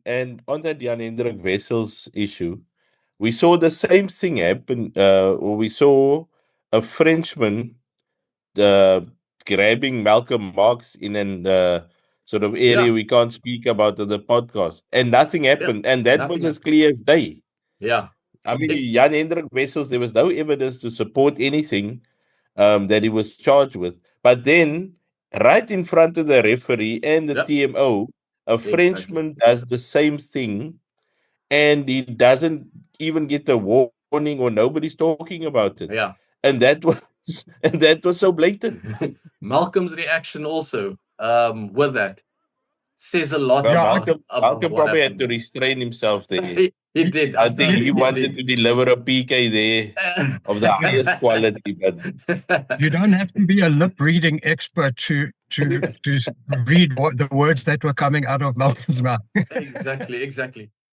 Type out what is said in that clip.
And on that Jan Hendrik Wessels issue, we saw the same thing happen. Or we saw a Frenchman uh, grabbing Malcolm Marx in an sort of area Yeah, we can't speak about on the podcast, and nothing yeah. happened, and that was Nothing as happened. clear as day. Yeah. I mean, It, Jan Hendrik Wessels, there was no evidence to support anything that he was charged with. But then, right in front of the referee and the yeah, TMO, a exactly. Frenchman does the same thing, and he doesn't even get a warning, or nobody's talking about it. Yeah. And that was and that was so blatant. Malcolm's reaction also with that says a lot Well, Yeah, about Malcolm what probably had happened to there. restrain himself there. He did. I I think believe he he wanted did. to deliver a PK there of the highest quality, but you don't have to be a lip reading expert to read the words that were coming out of Malcolm's mouth. Exactly, exactly.